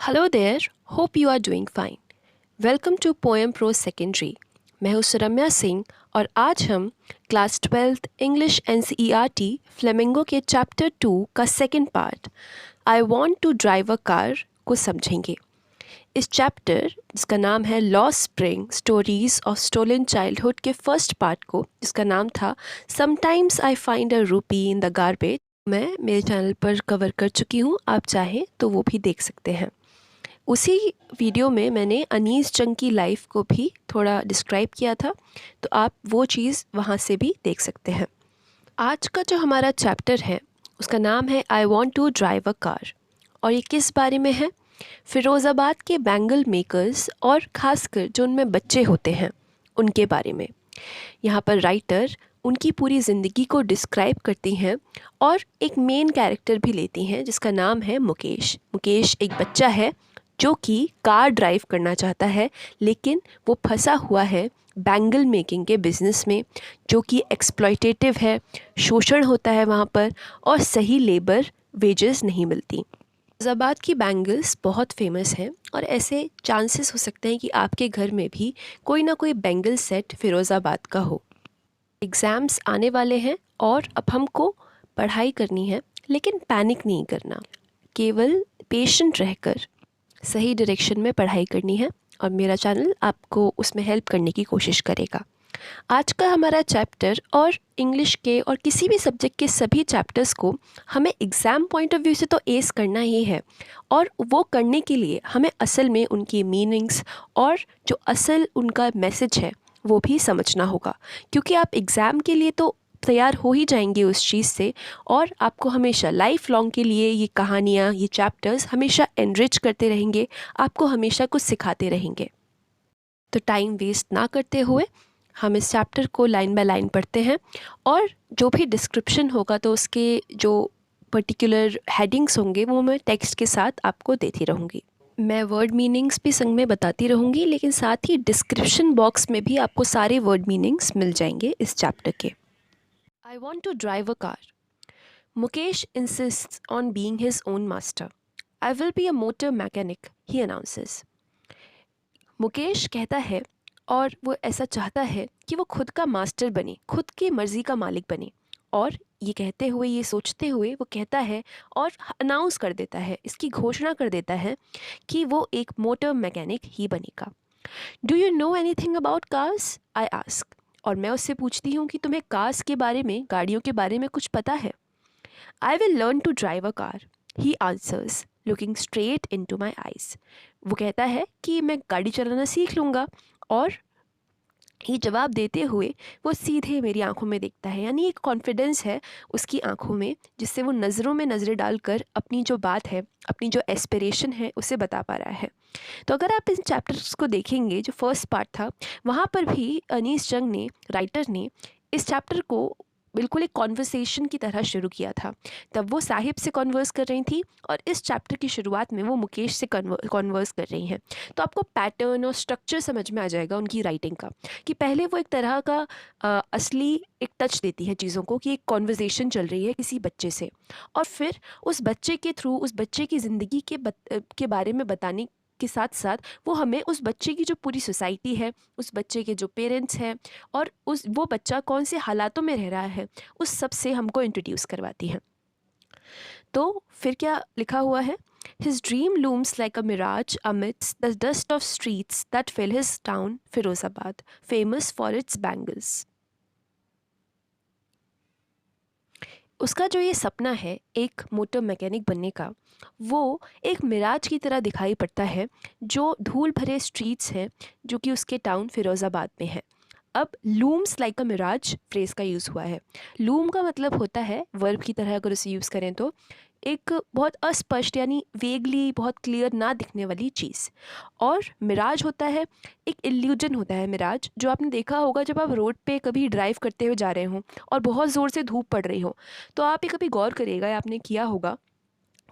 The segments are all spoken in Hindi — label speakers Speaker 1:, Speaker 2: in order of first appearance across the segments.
Speaker 1: Hello there, hope you are doing fine. Welcome to poem pro secondary. मैं हूँ सुरम्या सिंह और आज हम class 12th English NCERT Flamingo के चैप्टर 2 का second part I want to drive a car को समझेंगे। इस चैप्टर जिसका नाम है लॉ spring stories of stolen childhood के फर्स्ट पार्ट को, जिसका नाम था समटाइम्स आई फाइंड अ रूपी इन द गार्बेज, मैं मेरे चैनल पर कवर कर चुकी हूँ। आप चाहें तो वो भी देख सकते हैं। उसी वीडियो में मैंने अनीस जंग की लाइफ को भी थोड़ा डिस्क्राइब किया था, तो आप वो चीज़ वहाँ से भी देख सकते हैं। आज का जो हमारा चैप्टर है उसका नाम है I want to drive a car, और ये किस बारे में है? फ़िरोज़ाबाद के बैंगल मेकर्स और ख़ासकर जो उनमें बच्चे होते हैं उनके बारे में। यहाँ पर राइटर उनकी पूरी ज़िंदगी को डिस्क्राइब करती हैं और एक मेन कैरेक्टर भी लेती हैं जिसका नाम है मुकेश। मुकेश एक बच्चा है जो कि कार ड्राइव करना चाहता है, लेकिन वो फंसा हुआ है बैंगल मेकिंग के बिज़नेस में, जो कि एक्सप्लॉयटेटिव है, शोषण होता है वहाँ पर और सही लेबर वेजेस नहीं मिलती। फ़िरोज़ाबाद की बैंगल्स बहुत फेमस हैं और ऐसे चांसेस हो सकते हैं कि आपके घर में भी कोई ना कोई बैंगल सेट फ़िरोज़ाबाद का हो। एग्ज़ाम्स आने वाले हैं और अब हमको पढ़ाई करनी है, लेकिन पैनिक नहीं करना, केवल पेशेंट रहकर सही डायरेक्शन में पढ़ाई करनी है और मेरा चैनल आपको उसमें हेल्प करने की कोशिश करेगा। आज का हमारा चैप्टर और इंग्लिश के और किसी भी सब्जेक्ट के सभी चैप्टर्स को हमें एग्ज़ाम पॉइंट ऑफ व्यू से तो एस करना ही है, और वो करने के लिए हमें असल में उनकी मीनिंग्स और जो असल उनका मैसेज है वो भी समझना होगा, क्योंकि आप एग्ज़ाम के लिए तो तैयार हो ही जाएंगे उस चीज़ से, और आपको हमेशा लाइफ लॉन्ग के लिए ये कहानियाँ, ये चैप्टर्स हमेशा एनरिच करते रहेंगे, आपको हमेशा कुछ सिखाते रहेंगे। तो टाइम वेस्ट ना करते हुए हम इस चैप्टर को लाइन बाय लाइन पढ़ते हैं, और जो भी डिस्क्रिप्शन होगा तो उसके जो पर्टिकुलर हेडिंग्स होंगे वो मैं टेक्स्ट के साथ आपको देती रहूँगी। मैं वर्ड मीनिंग्स भी संग में बताती रहूँगी, लेकिन साथ ही डिस्क्रिप्शन बॉक्स में भी आपको सारे वर्ड मीनिंग्स मिल जाएंगे इस चैप्टर के। I want to drive a car. Mukesh insists on being his own master. I will be a motor mechanic, he announces. Mukesh कहता है और वो ऐसा चाहता है कि वो खुद का मास्टर बने, खुद की मर्ज़ी का मालिक बने, और ये कहते हुए, ये सोचते हुए वो कहता है और अनाउंस कर देता है, इसकी घोषणा कर देता है कि वो एक मोटर मैकेनिक ही बनेगा। Do you know anything about cars? I ask. और मैं उससे पूछती हूँ कि तुम्हें कार्स के बारे में, गाड़ियों के बारे में कुछ पता है? I will learn to drive a car, he answers looking straight into my eyes. वो कहता है कि मैं गाड़ी चलाना सीख लूँगा, और ये जवाब देते हुए वो सीधे मेरी आंखों में देखता है, यानी एक कॉन्फिडेंस है उसकी आंखों में, जिससे वो नज़रों में नज़रें डालकर अपनी जो बात है, अपनी जो एस्पिरेशन है, उसे बता पा रहा है। तो अगर आप इन चैप्टर्स को देखेंगे, जो फर्स्ट पार्ट था वहाँ पर भी अनीस जंग ने, राइटर ने, इस चैप्टर को बिल्कुल एक कॉन्वर्सेशन की तरह शुरू किया था। तब वो साहिब से कॉन्वर्स कर रही थी और इस चैप्टर की शुरुआत में वो मुकेश से कॉन्वर्स कर रही हैं। तो आपको पैटर्न और स्ट्रक्चर समझ में आ जाएगा उनकी राइटिंग का, कि पहले वो एक तरह का असली एक टच देती है चीज़ों को, कि एक कॉन्वर्सेशन चल रही है किसी बच्चे से, और फिर उस बच्चे के थ्रू, उस बच्चे की ज़िंदगी के बारे में बताने के साथ साथ वो हमें उस बच्चे की जो पूरी सोसाइटी है, उस बच्चे के जो पेरेंट्स हैं, और वो बच्चा कौन से हालातों में रह रहा है, उस सब से हमको इंट्रोड्यूस करवाती हैं। तो फिर क्या लिखा हुआ है? His dream looms like a mirage amidst the dust of streets that fill his town, Firozabad, famous for its bangles. उसका जो ये सपना है एक मोटर मैकेनिक बनने का, वो एक मिराज की तरह दिखाई पड़ता है, जो धूल भरे स्ट्रीट्स हैं जो कि उसके टाउन फिरोज़ाबाद में है। अब looms like a mirage phrase का यूज़ हुआ है। लूम का मतलब होता है, वर्ब की तरह अगर उसे यूज़ करें तो, एक बहुत अस्पष्ट, यानी वेगली, बहुत क्लियर ना दिखने वाली चीज़। और मिराज होता है, एक इल्यूजन होता है मिराज, जो आपने देखा होगा जब आप रोड पे कभी ड्राइव करते हुए जा रहे हों और बहुत ज़ोर से धूप पड़ रही हो, तो आप ये कभी गौर करिएगा, या आपने किया होगा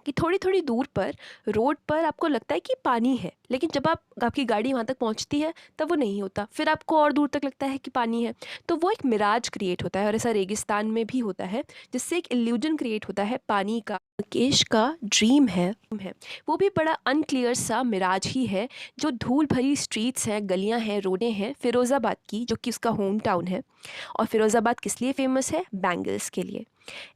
Speaker 1: कि थोड़ी थोड़ी दूर पर रोड पर आपको लगता है कि पानी है, लेकिन जब आपकी गाड़ी वहाँ तक पहुँचती है तब वो नहीं होता, फिर आपको और दूर तक लगता है कि पानी है। तो वो एक मिराज क्रिएट होता है, और ऐसा रेगिस्तान में भी होता है, जिससे एक इल्यूजन क्रिएट होता है पानी का। मुकेश का ड्रीम है वो भी बड़ा अनक्लियर सा मिराज ही है। जो धूल भरी स्ट्रीट्स हैं, गलियां हैं, रोडें हैं फ़िरोज़ाबाद की, जो कि उसका होम टाउन है। और फ़िरोज़ाबाद किस लिए फ़ेमस है? बैंगल्स के लिए।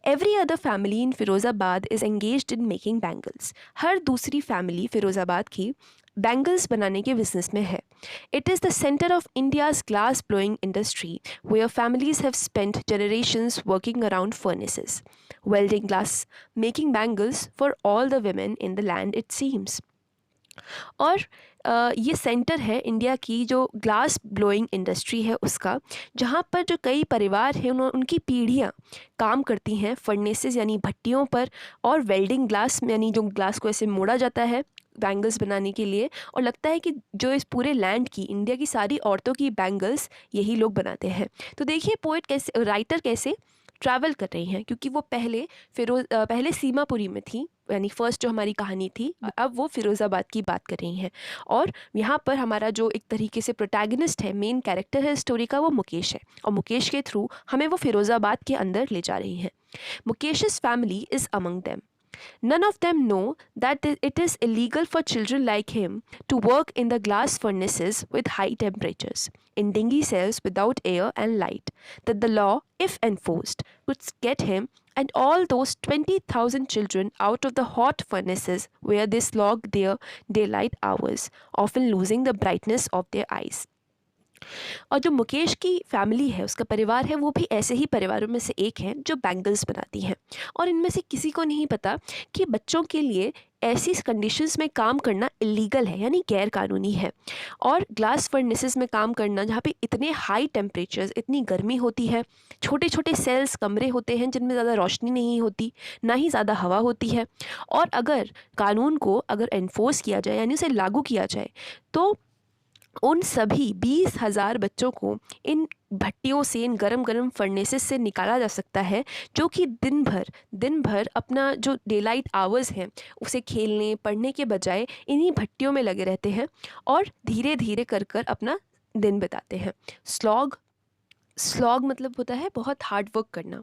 Speaker 1: Every other family in Firozabad is engaged in making bangles. हर दूसरी फैमिली फ़िरोज़ाबाद की बैंगल्स बनाने के बिजनेस में है। It is the centre of India's glass blowing industry, where families have spent generations working around furnaces, welding glass, making bangles for all the women in the land, it seems. और ये सेंटर है इंडिया की जो ग्लास ब्लोइंग इंडस्ट्री है उसका, जहाँ पर जो कई परिवार हैं उनकी पीढ़ियाँ काम करती हैं फर्नेसेस यानी भट्टियों पर, और वेल्डिंग ग्लास यानी जो ग्लास को ऐसे मोड़ा जाता है बैंगल्स बनाने के लिए। और लगता है कि जो इस पूरे लैंड की, इंडिया की सारी औरतों की बैंगल्स यही लोग बनाते हैं। तो देखिए पोइट कैसे, राइटर कैसे ट्रैवल कर रही हैं, क्योंकि वो पहले सीमापुरी में थी, यानी फर्स्ट जो हमारी कहानी थी, अब वो फ़िरोज़ाबाद की बात कर रही हैं। और यहाँ पर हमारा जो एक तरीके से प्रोटैगनिस्ट है, मेन कैरेक्टर है स्टोरी का, वो मुकेश है। और मुकेश के थ्रू हमें वो फ़िरोज़ाबाद के अंदर ले जा रही हैं। मुकेश's family is among them. None of them know that it is illegal for children like him to work in the glass furnaces with high temperatures, in dingy cells without air and light, that the law, if enforced, would get him and all those 20,000 children out of the hot furnaces where they slog their daylight hours, often losing the brightness of their eyes. और जो मुकेश की फैमिली है, उसका परिवार है, वो भी ऐसे ही परिवारों में से एक है जो बैंगल्स बनाती हैं। और इनमें से किसी को नहीं पता कि बच्चों के लिए ऐसी कंडीशंस में काम करना इलीगल है, यानी गैर कानूनी है। और ग्लास फर्नेसेस में काम करना, जहाँ पे इतने हाई टेम्परेचर्स, इतनी गर्मी होती है, छोटे छोटे सेल्स कमरे होते हैं जिनमें ज़्यादा रोशनी नहीं होती, ना ही ज़्यादा हवा होती है। और अगर कानून को अगर एनफोर्स किया जाए, यानी उसे लागू किया जाए, तो उन सभी 20,000 बच्चों को इन भट्टियों से, इन गरम गरम फर्नेसेस से निकाला जा सकता है, जो कि दिन भर अपना जो डे लाइट आवर्स हैं उसे खेलने पढ़ने के बजाय इन्हीं भट्टियों में लगे रहते हैं और धीरे धीरे कर कर अपना दिन बिताते हैं। स्लॉग मतलब होता है बहुत हार्ड वर्क करना।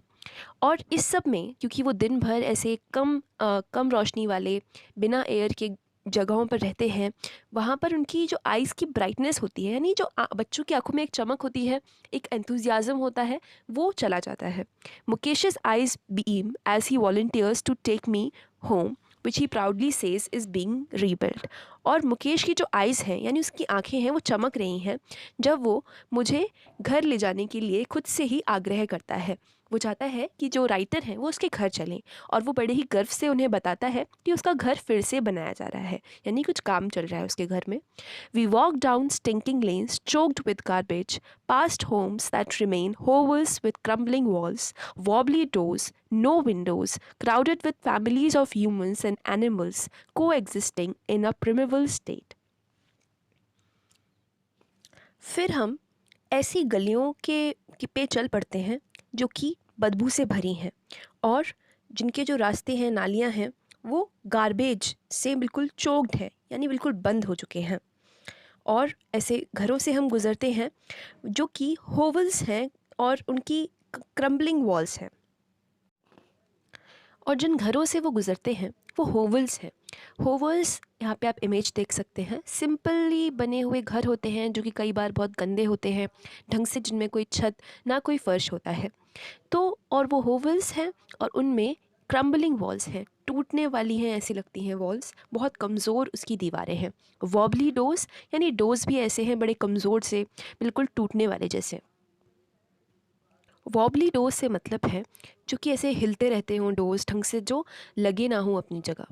Speaker 1: और इस सब में क्योंकि वो दिन भर ऐसे कम रोशनी वाले, बिना एयर के जगहों पर रहते हैं, वहाँ पर उनकी जो आइज़ की ब्राइटनेस होती है, यानी जो बच्चों की आंखों में एक चमक होती है, एक एंथुजियाज़म होता है, वो चला जाता है। मुकेश's eyes beam as he volunteers to take me home, which he proudly says is being rebuilt. और मुकेश की जो आइज़ हैं, यानी उसकी आंखें हैं, वो चमक रही हैं जब वो मुझे घर ले जाने के लिए खुद से ही आग्रह करता है। वो चाहता है कि जो राइटर हैं वो उसके घर चलें, और वो बड़े ही गर्व से उन्हें बताता है कि उसका घर फिर से बनाया जा रहा है, यानी कुछ काम चल रहा है उसके घर में। We walk down stinking lanes choked with garbage, past homes that remain hovels with crumbling walls, wobbly doors, no windows, crowded with families of humans and animals coexisting in a primeval state. फिर हम ऐसी गलियों के पे चल पड़ते हैं जो कि बदबू से भरी हैं, और जिनके जो रास्ते हैं, नालियाँ हैं, वो गार्बेज से बिल्कुल चोक्ड है, यानी बिल्कुल बंद हो चुके हैं। और ऐसे घरों से हम गुज़रते हैं जो कि होवल्स हैं और उनकी क्रम्बलिंग वॉल्स हैं। और जिन घरों से वो गुज़रते हैं वो होवल्स हैं। होवल्स, यहाँ पे आप इमेज देख सकते हैं, सिंपली बने हुए घर होते हैं जो कि कई बार बहुत गंदे होते हैं, ढंग से जिनमें कोई छत ना कोई फर्श होता है। तो और वो होवल्स हैं और उनमें क्रम्बलिंग वॉल्स हैं, टूटने वाली हैं ऐसी लगती हैं वॉल्स, बहुत कमज़ोर उसकी दीवारें हैं। वॉबली डोर्स, यानी डोर्स भी ऐसे हैं बड़े कमज़ोर से, बिल्कुल टूटने वाले जैसे। वॉबली डोर्स से मतलब है जो कि ऐसे हिलते रहते हों डोर्स, ढंग से जो लगे ना हों अपनी जगह।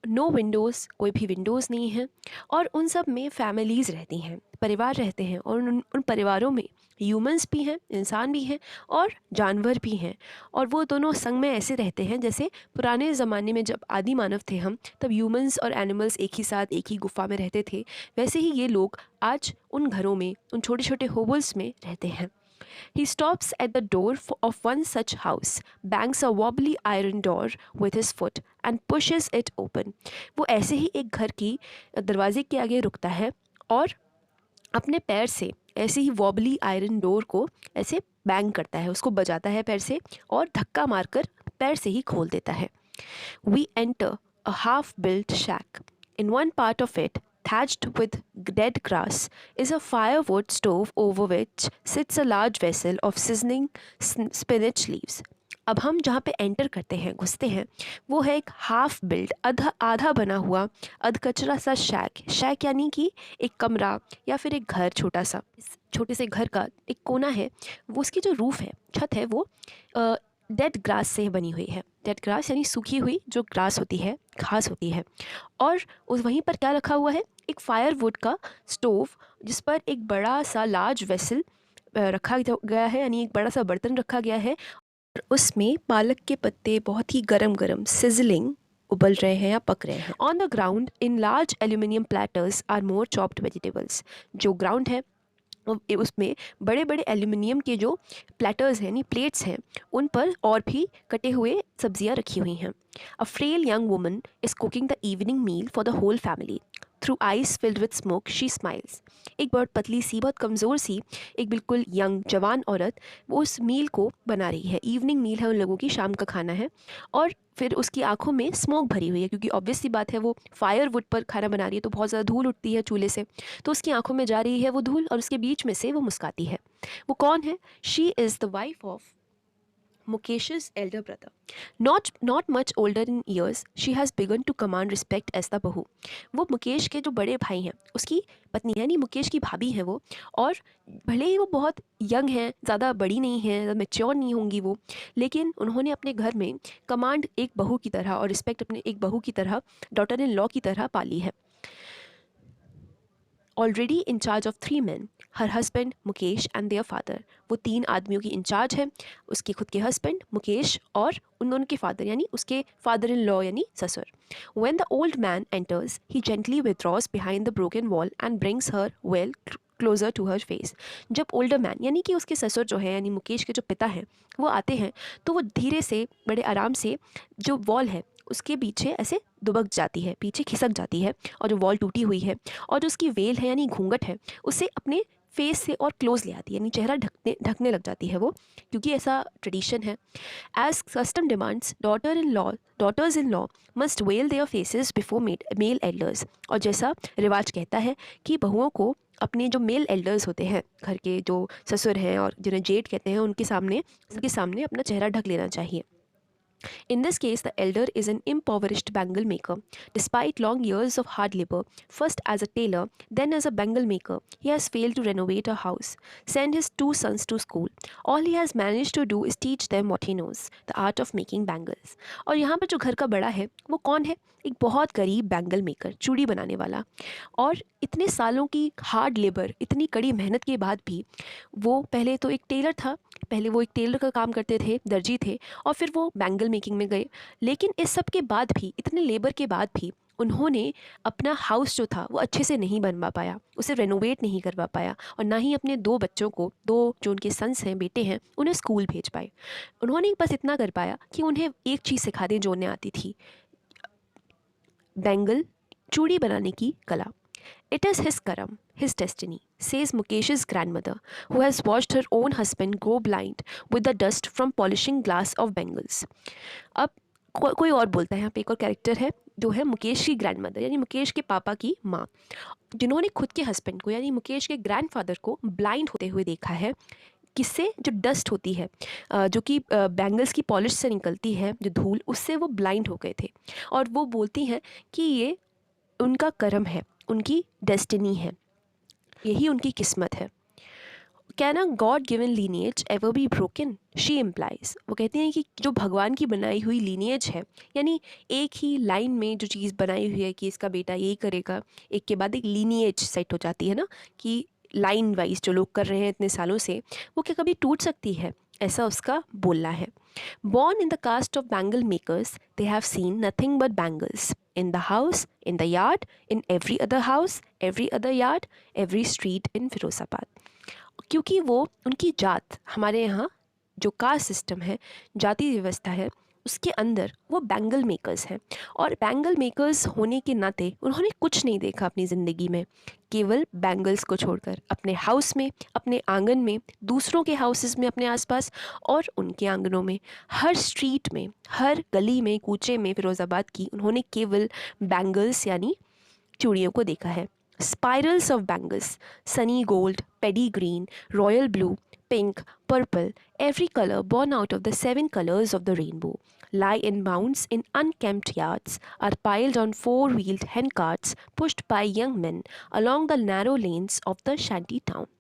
Speaker 1: नो विंडोज़, कोई भी विंडोज़ नहीं है। और उन सब में फैमिलीज़ रहती हैं, परिवार रहते हैं, और उन परिवारों में ह्यूमंस भी हैं, इंसान भी हैं, और जानवर भी हैं। और वो दोनों संग में ऐसे रहते हैं जैसे पुराने ज़माने में जब आदि मानव थे हम, तब ह्यूमंस और एनिमल्स एक ही साथ एक ही गुफा में रहते थे, वैसे ही ये लोग आज उन घरों में, उन छोटे छोटे होवल्स में रहते हैं। He stops at the door of one such house, bangs a wobbly iron door with his foot and pushes it open. वो ऐसे ही एक घर की दरवाजे के आगे रुकता है और अपने पैर से ऐसे ही वॉबली आयरन डोर को ऐसे बैंग करता है, उसको बजाता है पैर से और धक्का मारकर पैर से ही खोल देता है। We enter a half-built shack. In one part of it, thatched with dead grass, is a firewood stove over which sits a large vessel of sizzling spinach leaves. अब हम जहाँ पे एंटर करते हैं, घुसते हैं, वो है एक हाफ बिल्ड, आधा आधा बना हुआ अधकचरा सा शैक। शैक यानी कि एक कमरा या फिर एक घर छोटा सा। इस छोटे से घर का एक कोना है, वो उसकी जो रूफ है, छत है, वो डेड ग्रास से बनी हुई है। डेड ग्रास यानी सूखी हुई जो ग्रास होती है, घास होती है। और उस वहीं पर क्या रखा हुआ है, एक फायरवुड का स्टोव, जिस पर एक बड़ा सा लार्ज वेसल रखा गया है, यानी एक बड़ा सा बर्तन रखा गया है। और उसमें पालक के पत्ते बहुत ही गरम गरम सिजलिंग उबल रहे हैं या पक रहे हैं। On the ground in large aluminium platters are more chopped vegetables. जो ग्राउंड है उसमें बड़े बड़े एल्यूमिनियम के जो प्लेटर्स हैं, यानी प्लेट्स हैं, उन पर और भी कटे हुए सब्जियां रखी हुई हैं। A frail young woman is cooking the evening meal for the whole family. Through eyes filled with smoke she smiles. एक बहुत पतली सी, बहुत कमज़ोर सी, एक बिल्कुल यंग जवान औरत वो उस मील को बना रही है। इवनिंग मील है उन लोगों की, शाम का खाना है। और फिर उसकी आंखों में स्मोक भरी हुई है, क्योंकि ऑब्वियस सी बात है वो फायरवुड पर खाना बना रही है, तो बहुत ज़्यादा धूल उठती है चूल्हे से, तो उसकी आंखों में जा रही है वो धूल, और उसके बीच में से वो मुस्काती है। वो कौन है? She is the wife of Mukesh's elder brother. Not much older in years, she has begun to command respect as the बहू। वो मुकेश के जो बड़े भाई हैं उसकी पत्नी है, यानी मुकेश की भाभी हैं वो। और भले ही वो बहुत यंग हैं, ज़्यादा बड़ी नहीं हैं, ज़्यादा मैच्योर नहीं होंगी वो, लेकिन उन्होंने अपने घर में कमांड एक बहू की तरह और रिस्पेक्ट अपने एक बहू की तरह, डॉटर इन लॉ की तरह पाली है। Already in charge of 3 men, her husband Mukesh and their father. वो 3 आदमियों की इंचार्ज है, उसके खुद के हस्बैंड मुकेश और उन दोनों के फादर, यानी उसके फादर इन लॉ यानी ससुर। When the old man enters he gently withdraws behind the broken wall and brings her veil closer to her face. जब ओल्डर मैन यानी कि उसके ससुर जो है, यानी मुकेश के जो पिता हैं, वो आते हैं, तो वो धीरे से, बड़े आराम से जो वॉल है उसके पीछे ऐसे दुबक जाती है, पीछे खिसक जाती है, और जो वॉल टूटी हुई है और जो उसकी वेल है यानी घूंघट है, उसे अपने फेस से और क्लोज ले आती है, यानी चेहरा ढकने लग जाती है वो, क्योंकि ऐसा ट्रेडिशन है। As custom demands, daughters in law must veil their faces before male elders. और जैसा रिवाज कहता है कि बहुओं को अपने जो मेल एल्डर्स होते हैं, घर के जो ससुर हैं और जिन्हें जेठ कहते हैं, उनके सामने अपना चेहरा ढक लेना चाहिए। In this case, the elder is an impoverished bangle maker. Despite long years of hard labor, first as a tailor, then as a bangle maker, he has failed to renovate a house, send his 2 sons to school. All he has managed to do is teach them what he knows, the art of making bangles. और यहाँ पर जो घर का बड़ा है, वो कौन है? एक बहुत गरीब बैंगल मेकर, चूड़ी बनाने वाला। और इतने सालों की हार्ड लेबर, इतनी कड़ी मेहनत के बाद भी वो पहले तो एक टेलर था, पहले वो एक टेलर का काम करते थे, दर्जी थे, और फिर वो बैंगल मेकिंग में गए। लेकिन इस सब के बाद भी, इतने लेबर के बाद भी, उन्होंने अपना हाउस जो था वो अच्छे से नहीं बनवा पाया, उसे रेनोवेट नहीं करवा पाया, और ना ही अपने 2 बच्चों को, 2 जो उनके सन्स हैं, बेटे हैं, उन्हें स्कूल भेज पाए। उन्होंने बस इतना कर पाया कि उन्हें एक चीज़ सिखा दें जो उन्हें आती थी, बैंगल, चूड़ी बनाने की कला। It is his karam, his destiny, says Mukesh's grandmother, who has watched her own husband go blind with the dust from polishing glass of bangles. अब कोई और बोलता है, यहाँ पे एक और कैरेक्टर है जो है मुकेश की ग्रैंडमदर, यानी मुकेश के पापा की माँ, जिन्होंने खुद के हस्बैंड को, यानी मुकेश के ग्रैंडफादर को ब्लाइंड होते हुए देखा है। किससे? जो डस्ट होती है, जो कि बैंगल्स की पॉलिश से निकलती है, जो धूल, उससे वो ब्लाइंड हो गए थे। और वो बोलती हैं कि ये उनका कर्म है, उनकी डेस्टिनी है, यही उनकी किस्मत है। Can a God given lineage ever be broken? She implies. वो कहती हैं कि जो भगवान की बनाई हुई लीनिएज है, यानी एक ही लाइन में जो चीज़ बनाई हुई है कि इसका बेटा यही करेगा, एक के बाद एक लीनिएज सेट हो जाती है ना, कि लाइन वाइज जो लोग कर रहे हैं इतने सालों से, वो क्या कभी टूट सकती है? ऐसा उसका बोलना है। Born in the caste of bangle makers, they have seen nothing but bangles. In the house, in the yard, in every other house, every other yard, every street in Firozabad. क्योंकि वो, उनकी जात, हमारे यहाँ जो कास्ट सिस्टम है, जाति व्यवस्था है, उसके अंदर वो बैंगल मेकर्स हैं। और बैंगल मेकर्स होने के नाते उन्होंने कुछ नहीं देखा अपनी ज़िंदगी में, केवल बैंगल्स को छोड़कर अपने हाउस में, अपने आंगन में, दूसरों के हाउसेस में अपने आसपास और उनके आंगनों में, हर स्ट्रीट में, हर गली में, कूचे में फ़िरोज़ाबाद की उन्होंने केवल बैंगल्स यानी चूड़ियों को देखा है। Spirals of bangles, Sunny gold, pedi green, royal blue, pink, purple, every color born out of the 7 colors of the rainbow, lie in mounds in unkempt yards, are piled on four-wheeled handcarts pushed by young men along the narrow lanes of the shanty town.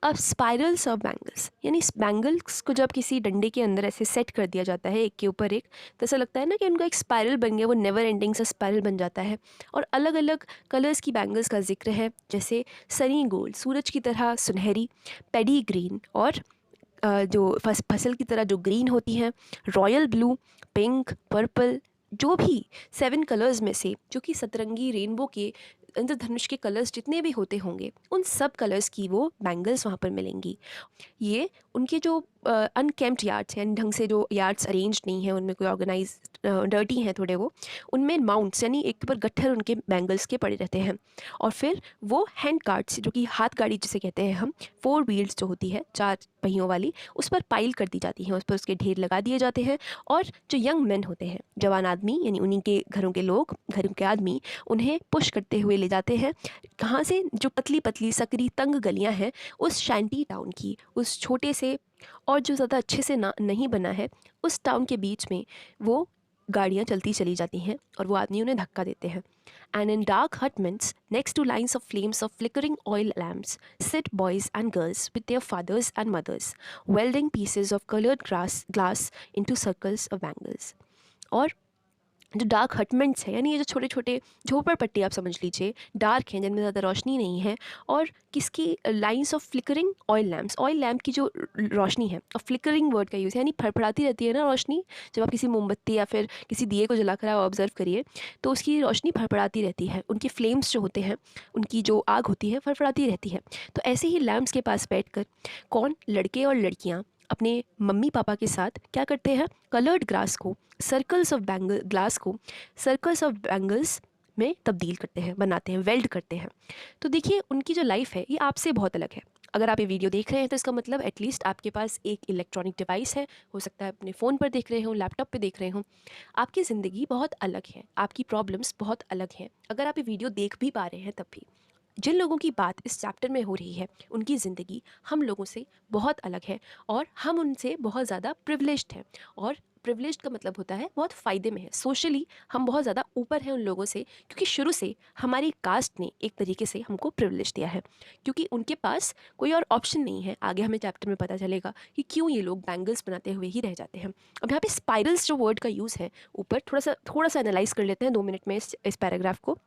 Speaker 1: अब स्पाइरल्स ऑफ बैंगल्स यानी बैंगल्स को जब किसी डंडे के अंदर ऐसे सेट कर दिया जाता है एक के ऊपर एक, तो ऐसा लगता है ना कि उनका एक स्पाइरल बन गया, वो नेवर एंडिंग सा स्पाइरल बन जाता है। और अलग अलग कलर्स की बैंगल्स का जिक्र है, जैसे सनी गोल्ड सूरज की तरह सुनहरी, पेडी ग्रीन और जो फसल की तरह जो ग्रीन होती हैं, रॉयल ब्लू, पिंक, पर्पल, जो भी 7 कलर्स में से जो कि सतरंगी रेनबो के इंद्रधनुष के कलर्स जितने भी होते होंगे उन सब कलर्स की वो बैंगल्स वहाँ पर मिलेंगी। ये उनके जो अनकेम्प्ड यार्ड्स हैं, ढंग से जो यार्ड्स अरेंज नहीं हैं, उनमें कोई ऑर्गेनाइज डर्टी हैं थोड़े, वो उनमें माउंट्स यानी एक ऊपर गट्ठर उनके बैंगल्स के पड़े रहते हैं। और फिर वो हैंड कार्ट्स जो कि हाथ गाड़ी जिसे कहते हैं हम, 4 व्हील्स जो होती है 4 पहियों वाली, उस पर पाइल कर दी जाती हैं, उस पर उसके ढेर लगा दिए जाते हैं। और जो यंग मैन होते हैं, जवान आदमी यानी उन्हीं के घरों के लोग, घरों के आदमी, उन्हें पुश करते हुए ले जाते हैं। कहाँ से? जो पतली पतली सकरी तंग गलियां हैं उस शैंटी टाउन की, उस छोटे से और जो ज़्यादा अच्छे से ना नहीं बना है उस टाउन के बीच में वो गाड़ियाँ चलती चली जाती हैं और वो आदमी उन्हें धक्का देते हैं। And in dark hutments next to lines of flames of flickering oil lamps sit boys and girls with their fathers and mothers welding pieces of coloured glass into circles of bangles. और जो डार्क हटमेंट्स हैं यानी ये जो छोटे छोटे झोपड़पट्टी आप समझ लीजिए, डार्क हैं, जिनमें ज़्यादा रोशनी नहीं है, और किसकी lines of flickering oil lamp की जो रोशनी है, और फ्लिकरिंग वर्ड का यूज़ है यानी फड़फड़ाती रहती है ना रोशनी। जब आप किसी मोमबत्ती या फिर किसी दिए को जलाकर आप ऑब्जर्व करिए तो उसकी रोशनी फड़फड़ाती रहती है, उनके फ्लेम्स जो होते हैं, उनकी जो आग होती है फड़फड़ाती रहती है। तो ऐसे ही लैम्प्स के पास बैठकर कौन, लड़के और लड़कियाँ अपने मम्मी पापा के साथ क्या करते हैं, कलर्ड ग्लास को, सर्कल्स ऑफ बैंगल्स में तब्दील करते हैं, बनाते हैं, वेल्ड करते हैं। तो देखिए उनकी जो लाइफ है ये आपसे बहुत अलग है। अगर आप ये वीडियो देख रहे हैं तो इसका मतलब एटलीस्ट आपके पास एक इलेक्ट्रॉनिक डिवाइस है, हो सकता है अपने फ़ोन पर देख रहे हो, लैपटॉप पे देख रहे हो। आपकी ज़िंदगी बहुत अलग है, आपकी प्रॉब्लम्स बहुत अलग हैं। अगर आप ये वीडियो देख भी पा रहे हैं तब भी जिन लोगों की बात इस चैप्टर में हो रही है उनकी ज़िंदगी हम लोगों से बहुत अलग है और हम उनसे बहुत ज़्यादा प्रिविलेज्ड हैं। और प्रिविलेज्ड का मतलब होता है बहुत फ़ायदे में है, सोशली हम बहुत ज़्यादा ऊपर हैं उन लोगों से, क्योंकि शुरू से हमारी कास्ट ने एक तरीके से हमको प्रिविलेज दिया है, क्योंकि उनके पास कोई और ऑप्शन नहीं है। आगे हमें चैप्टर में पता चलेगा कि क्यों ये लोग बैंगल्स बनाते हुए ही रह जाते हैं। अब यहाँ पे स्पाइरल्स जो वर्ड का यूज़ है ऊपर थोड़ा सा एनालाइज कर लेते हैं 2 मिनट में इस पैराग्राफ को।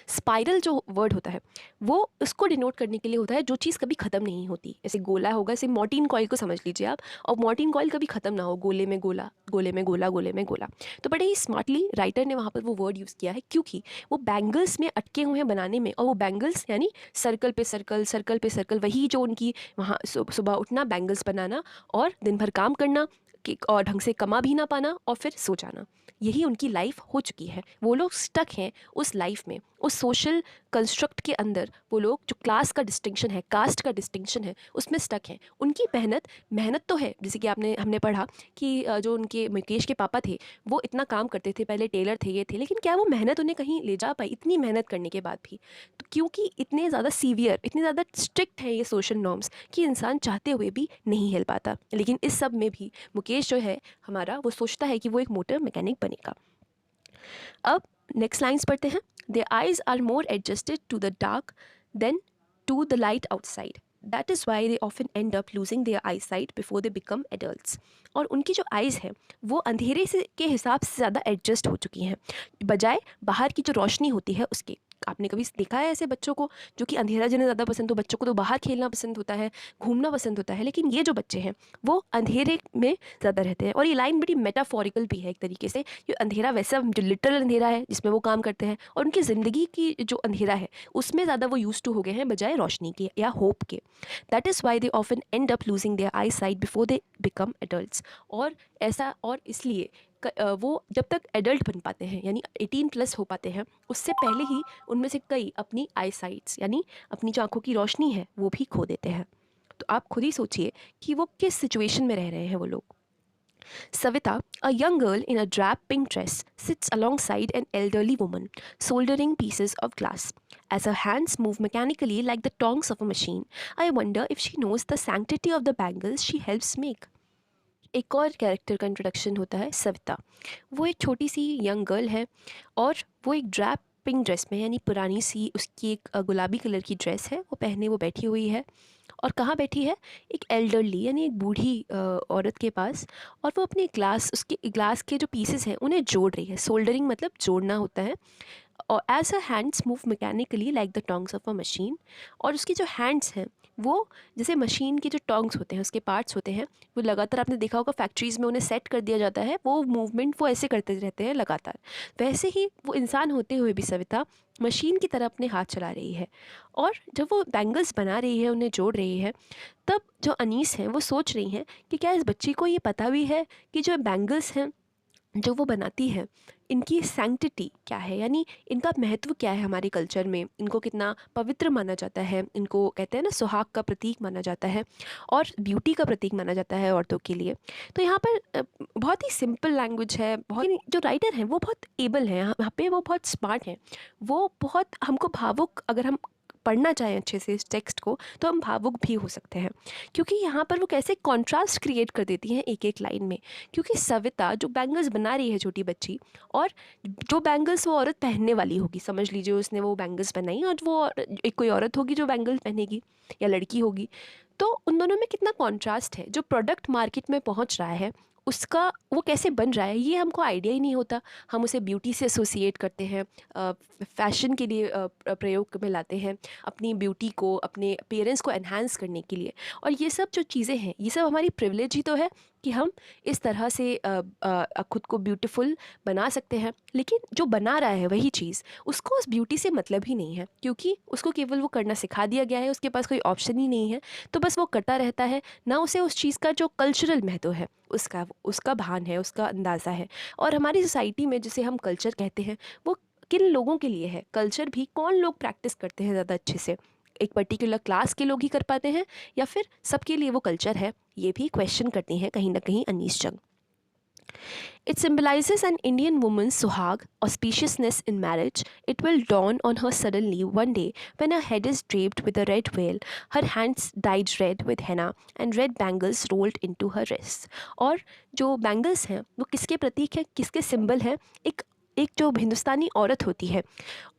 Speaker 1: स्पाइरल जो वर्ड होता है वो उसको डिनोट करने के लिए होता है जो चीज़ कभी ख़त्म नहीं होती। जैसे गोला होगा, जैसे मॉर्टिन कॉइल को समझ लीजिए आप, और मॉर्टिन कॉइल कभी ख़त्म ना हो, गोले में गोला, गोले में गोला, गोले में गोला। तो बड़े ही स्मार्टली राइटर ने वहाँ पर वो वर्ड यूज़ किया है, क्योंकि वो बैंगल्स में अटके हुए हैं बनाने में। और वो बैंगल्स यानी सर्कल पे सर्कल, सर्कल पे सर्कल, वही जो उनकी वहाँ सुबह उठना, बैंगल्स बनाना और दिन भर काम करना और ढंग से कमा भी ना पाना और फिर सो जाना, यही उनकी लाइफ हो चुकी है। वो लोग स्टक हैं उस लाइफ में, उस सोशल कंस्ट्रक्ट के अंदर। वो लोग जो क्लास का डिस्टिंक्शन है, कास्ट का डिस्टिंक्शन है, उसमें स्टक हैं। उनकी मेहनत तो है, जैसे कि हमने पढ़ा कि जो उनके मुकेश के पापा थे वो इतना काम करते थे, पहले टेलर थे, ये थे, लेकिन क्या वो मेहनत उन्हें कहीं ले जा पाई इतनी मेहनत करने के बाद भी? तो क्योंकि इतने ज़्यादा सीवियर, इतने ज़्यादा स्ट्रिक्ट हैं ये सोशल नॉर्म्स कि इंसान चाहते हुए भी नहीं हिल पाता। लेकिन इस सब में भी मुकेश जो है हमारा, वो सोचता है कि वो एक मोटर मैकेनिक बनेगा। अब नेक्स्ट लाइन्स पढ़ते हैं। Their eyes are more adjusted to the dark than to the light outside. That is why they often end up losing their eyesight before they become adults. और उनकी जो आइज़ है वो अंधेरे से के हिसाब से ज़्यादा एडजस्ट हो चुकी हैं, बजाय बाहर की जो रोशनी होती है उसके। आपने कभी देखा है ऐसे बच्चों को जो कि अंधेरा जिन्हें ज़्यादा पसंद हो? बच्चों को तो बाहर खेलना पसंद होता है, घूमना पसंद होता है, लेकिन ये जो बच्चे हैं वो अंधेरे में ज़्यादा रहते हैं। और ये लाइन बड़ी मेटाफोरिकल भी है एक तरीके से। ये अंधेरा वैसा जो लिटरल अंधेरा है जिसमें वो काम करते हैं, और उनकी ज़िंदगी की जो अंधेरा है उसमें ज़्यादा वो यूज टू हो गए हैं बजाय रोशनी के या होप के। That is why they often end up losing their eyesight before they become adults. और ऐसा और इसलिए वो जब तक एडल्ट बन पाते हैं यानी 18+ हो पाते हैं, उससे पहले ही उनमें से कई अपनी आई साइट्स यानी अपनी जो आँखों की रोशनी है वो भी खो देते हैं। तो आप खुद ही सोचिए कि वो किस सिचुएशन में रह रहे हैं वो लोग। Savita, a young girl in a drab pink dress, sits alongside an elderly woman, soldering pieces of glass. As her hands move mechanically like the tongs of a machine, I wonder if she knows the sanctity of the bangles she helps make. एक और कैरेक्टर का इंट्रोडक्शन होता है सविता। वो एक छोटी सी यंग गर्ल है और वो एक ड्रैप पिंक ड्रेस में यानी पुरानी सी उसकी एक गुलाबी कलर की ड्रेस है वो पहने वो बैठी हुई है। और कहाँ बैठी है? एक एल्डरली यानी एक बूढ़ी औरत के पास। और वो अपने उसके ग्लास के जो पीसेस हैं उन्हें जोड़ रही है। सोल्डरिंग मतलब जोड़ना होता है। और as a hands move mechanically like the tongs of a machine. और उसके जो हैंड्स हैं वो जैसे मशीन के जो टोंग्स होते हैं उसके पार्ट्स होते हैं, वो लगातार आपने देखा होगा फैक्ट्रीज़ में उन्हें सेट कर दिया जाता है, वो मूवमेंट वो ऐसे करते रहते हैं लगातार। वैसे ही वो इंसान होते हुए भी सविता मशीन की तरह अपने हाथ चला रही है। और जब वो बैंगल्स बना रही है, उन्हें जोड़ रही है, तब जो अनीस हैं वो सोच रही हैं कि क्या इस बच्ची को ये पता भी है कि जो बैंगल्स हैं जो वो बनाती है इनकी सैंक्टिटी क्या है, यानी इनका महत्व क्या है हमारे कल्चर में, इनको कितना पवित्र माना जाता है, इनको कहते हैं ना सुहाग का प्रतीक माना जाता है और ब्यूटी का प्रतीक माना जाता है औरतों के लिए। तो यहाँ पर बहुत ही सिंपल लैंग्वेज है, बहुत जो राइटर हैं वो बहुत एबल हैं, यहाँ पे वो बहुत स्मार्ट हैं, वो बहुत हमको भावुक, अगर हम पढ़ना चाहें अच्छे से इस टेक्स्ट को तो हम भावुक भी हो सकते हैं, क्योंकि यहाँ पर वो कैसे कॉन्ट्रास्ट क्रिएट कर देती हैं एक एक लाइन में। क्योंकि सविता जो बैंगल्स बना रही है छोटी बच्ची, और जो बैंगल्स वो औरत पहनने वाली होगी, समझ लीजिए उसने वो बैंगल्स बनाई और वो एक कोई औरत होगी जो बैंगल्स पहनेगी या लड़की होगी, तो उन दोनों में कितना कॉन्ट्रास्ट है। जो प्रोडक्ट मार्केट में पहुँच रहा है उसका वो कैसे बन रहा है ये हमको आइडिया ही नहीं होता। हम उसे ब्यूटी से एसोसिएट करते हैं, फैशन के लिए प्रयोग में लाते हैं, अपनी ब्यूटी को, अपने अपीयरेंस को एनहांस करने के लिए। और ये सब जो चीज़ें हैं ये सब हमारी प्रिविलेज ही तो है कि हम इस तरह से खुद को ब्यूटीफुल बना सकते हैं। लेकिन जो बना रहा है वही चीज़, उसको उस ब्यूटी से मतलब ही नहीं है, क्योंकि उसको केवल वो करना सिखा दिया गया है, उसके पास कोई ऑप्शन ही नहीं है, तो बस वो करता रहता है। ना उसे उस चीज़ का जो कल्चरल महत्व है उसका भान है, उसका अंदाज़ा है। और हमारी सोसाइटी में जिसे हम कल्चर कहते हैं वो किन लोगों के लिए है? कल्चर भी कौन लोग प्रैक्टिस करते हैं ज़्यादा अच्छे से? एक पर्टिकुलर क्लास के लोग ही कर पाते हैं या फिर सबके लिए वो कल्चर है? ये भी क्वेश्चन करती हैं कहीं ना कहीं अनीस जंग। It symbolizes an Indian woman's suhag, auspiciousness in marriage. It will dawn on her suddenly one day when her head is draped with a red veil, her hands dyed red with henna, and red bangles rolled into her wrists. और जो बैंगल्स हैं वो किसके प्रतीक हैं, किसके सिंबल हैं? एक एक जो हिंदुस्तानी औरत होती है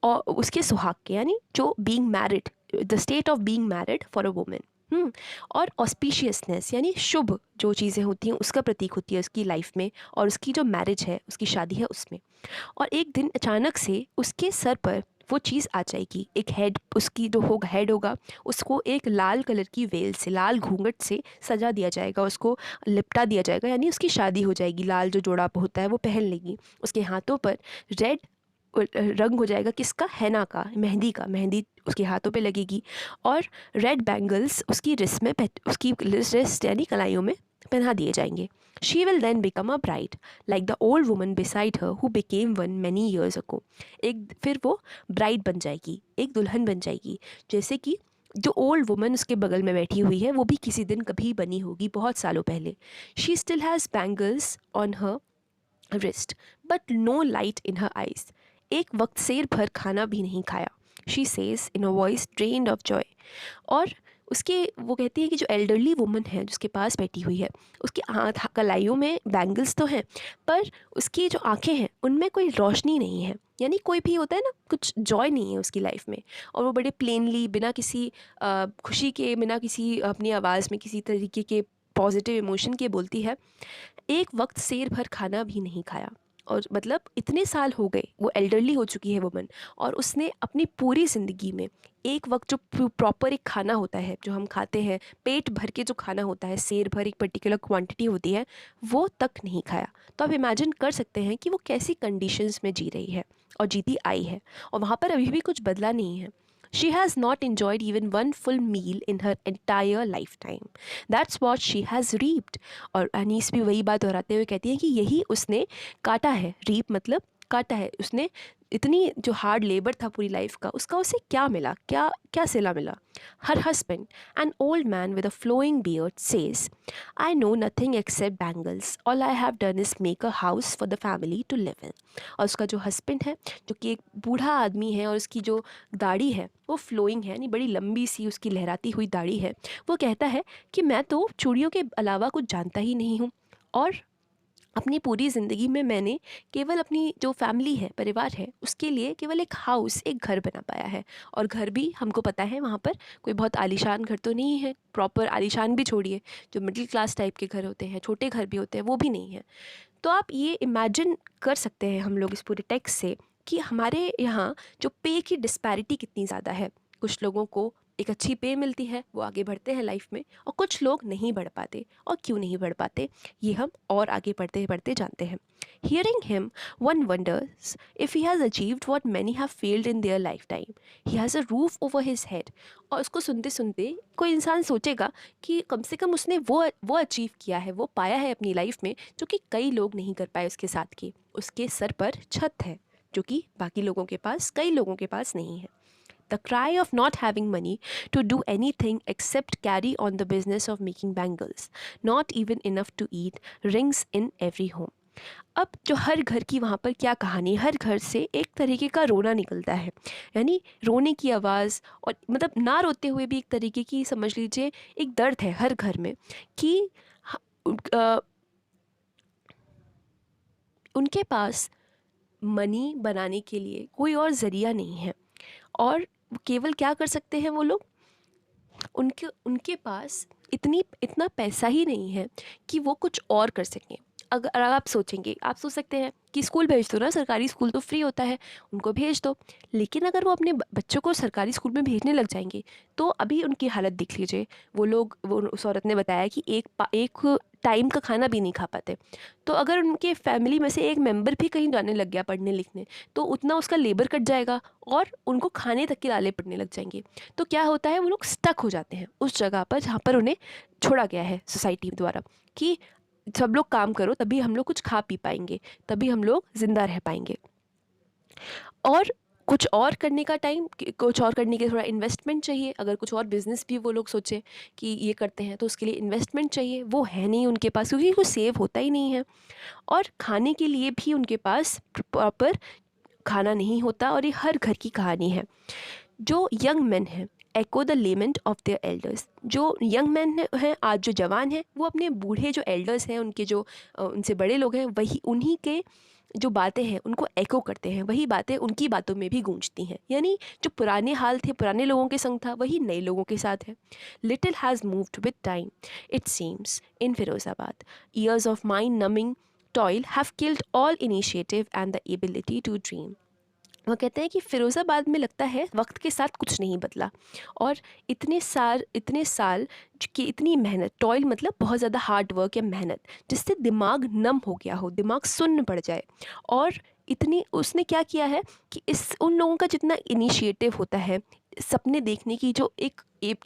Speaker 1: और उसके सुहाग के, यानी जो being married, the state of being married for a women. और ऑस्पिशियसनेस यानी शुभ जो चीज़ें होती हैं उसका प्रतीक होती है उसकी लाइफ में, और उसकी जो मैरिज है, उसकी शादी है उसमें। और एक दिन अचानक से उसके सर पर वो चीज़ आ जाएगी, एक हेड, उसकी जो होगा हेड होगा उसको एक लाल कलर की वेल से, लाल घूंघट से सजा दिया जाएगा, उसको लिपटा दिया जाएगा, यानी उसकी शादी हो जाएगी। लाल जो जोड़ा होता है वो पहन लेगी, उसके हाथों पर रेड रंग हो जाएगा, किसका? हैना का, मेहंदी का, मेहंदी उसके हाथों पे लगेगी। और रेड बैंगल्स उसकी रिस्ट में, उसकी रिस्ट यानी कलाइयों में पहना दिए जाएंगे। She will then become a bride like the old woman beside her who became one many years ago. फिर वो ब्राइड बन जाएगी, एक दुल्हन बन जाएगी, जैसे कि जो ओल्ड वुमन उसके बगल में बैठी हुई है वो भी किसी दिन कभी बनी होगी, बहुत सालों पहले। She still has bangles on her wrist but no light in her eyes. एक वक्त सेर भर खाना भी नहीं खाया, she says in a voice drained of joy. और उसके वो कहती है कि जो एल्डरली वुमन है जिसके पास बैठी हुई है, उसकी हाथ कलाइयों में बैंगल्स तो हैं पर उसकी जो आंखें हैं उनमें कोई रोशनी नहीं है, यानी कोई भी होता है ना, कुछ जॉय नहीं है उसकी लाइफ में। और वो बड़े प्लेनली, बिना किसी खुशी के, बिना किसी अपनी आवाज़ में किसी तरीके के पॉजिटिव इमोशन के बोलती है, एक वक्त सेर भर खाना भी नहीं खाया। और मतलब इतने साल हो गए, वो एल्डरली हो चुकी है वुमन, और उसने अपनी पूरी ज़िंदगी में एक वक्त जो प्रॉपर एक खाना होता है जो हम खाते हैं, पेट भर के जो खाना होता है, सेर भर एक पर्टिकुलर क्वांटिटी होती है, वो तक नहीं खाया। तो आप इमेजिन कर सकते हैं कि वो कैसी कंडीशंस में जी रही है और जीती आई है, और वहाँ पर अभी भी कुछ बदला नहीं है। She has not enjoyed even one full meal in her entire lifetime. That's what she has reaped. और अनीस भी वही बात दोहराते हुए कहती है कि यही उसने काटा है। रीप मतलब काटा है उसने। इतनी जो हार्ड लेबर था पूरी लाइफ का, उसका उसे क्या मिला, क्या क्या सिला मिला। Her husband, an old man with a flowing beard, says, I know nothing except bangles, all I have done is make a house for the family to live in. और उसका जो हस्बैंड है, जो कि एक बूढ़ा आदमी है, और उसकी जो दाढ़ी है वो फ्लोइंग है, यानी बड़ी लंबी सी उसकी लहराती हुई दाढ़ी है, वो कहता है कि मैं तो चूड़ियों के अलावा कुछ जानता ही नहीं हूँ, और अपनी पूरी ज़िंदगी में मैंने केवल अपनी जो फैमिली है, परिवार है, उसके लिए केवल एक हाउस, एक घर बना पाया है। और घर भी हमको पता है वहाँ पर कोई बहुत आलीशान घर तो नहीं है, प्रॉपर आलीशान भी छोड़िए, जो मिडिल क्लास टाइप के घर होते हैं, छोटे घर भी होते हैं, वो भी नहीं है। तो आप ये इमेजिन कर सकते हैं हम लोग इस पूरे टेक्स्ट से कि हमारे यहाँ जो पे की डिस्पैरिटी कितनी ज़्यादा है। कुछ लोगों को एक अच्छी पे मिलती है, वो आगे बढ़ते हैं लाइफ में, और कुछ लोग नहीं बढ़ पाते। और क्यों नहीं बढ़ पाते, ये हम और आगे बढ़ते बढ़ते जानते हैं। Hearing him one wonders if he has achieved what many have failed in their life time, he has a roof over his head. और उसको सुनते सुनते कोई इंसान सोचेगा कि कम से कम उसने वो अचीव किया है, वो पाया है अपनी लाइफ में, जो कि कई लोग नहीं कर पाए उसके साथ के। उसके सर पर छत है, जो कि बाकी लोगों के पास, कई लोगों के पास नहीं है। The cry of not having money to do anything except carry on the business of making bangles, not even enough to eat, rings in every home. अब जो हर घर की वहाँ पर क्या कहानी, हर घर से एक तरीके का रोना निकलता है, यानी रोने की आवाज़, और मतलब ना रोते हुए भी एक तरीके की, समझ लीजिए, एक दर्द है हर घर में कि अ, उनके पास मनी बनाने के लिए कोई और ज़रिया नहीं है। और केवल क्या कर सकते हैं वो लोग, उनके उनके पास इतना पैसा ही नहीं है कि वो कुछ और कर सकें। अगर आप सोचेंगे, आप सोच सकते हैं कि स्कूल भेज दो ना, सरकारी स्कूल तो फ्री होता है, उनको भेज दो। लेकिन अगर वो अपने बच्चों को सरकारी स्कूल में भेजने लग जाएंगे, तो अभी उनकी हालत देख लीजिए। वो उस औरत ने बताया कि एक टाइम का खाना भी नहीं खा पाते। तो अगर उनके फैमिली में से एक मेंबर भी कहीं जाने लग गया पढ़ने लिखने, तो उतना उसका लेबर कट जाएगा, और उनको खाने तक के लाले पड़ने लग जाएंगे। तो क्या होता है, वो लोग स्टक हो जाते हैं उस जगह पर जहाँ पर उन्हें छोड़ा गया है सोसाइटी द्वारा, कि सब लोग काम करो तभी हम लोग कुछ खा पी पाएंगे, तभी हम लोग ज़िंदा रह पाएंगे। और कुछ और करने का टाइम, कुछ और करने के लिए थोड़ा इन्वेस्टमेंट चाहिए। अगर कुछ और बिज़नेस भी वो लोग सोचे कि ये करते हैं, तो उसके लिए इन्वेस्टमेंट चाहिए, वो है नहीं उनके पास, क्योंकि वो सेव होता ही नहीं है। और खाने के लिए भी उनके पास प्रॉपर खाना नहीं होता। और ये हर घर की कहानी है। जो यंग मैन हैं echo the lament of their elders, जो यंग मैन हैं आज, जो जवान हैं, वो अपने बूढ़े जो एल्डर्स हैं, उनके जो उनसे बड़े लोग हैं, वही उन्हीं के जो बातें हैं उनको एको करते हैं। वही बातें उनकी बातों में भी गूंजती हैं, यानी जो पुराने हाल थे, पुराने लोगों के संग था, वही नए लोगों के साथ है। Little has moved with time it seems in Firozabad, years of mind numbing toil have killed all initiative and the ability to dream. वो कहते हैं कि फ़िरोज़ाबाद में लगता है वक्त के साथ कुछ नहीं बदला, और इतने साल की इतनी मेहनत, टॉयल मतलब बहुत ज़्यादा हार्ड वर्क या मेहनत, जिससे दिमाग नम हो गया हो, दिमाग सुन्न पड़ जाए। और इतनी उसने क्या किया है कि इस उन लोगों का जितना इनिशिएटिव होता है, सपने देखने की जो एक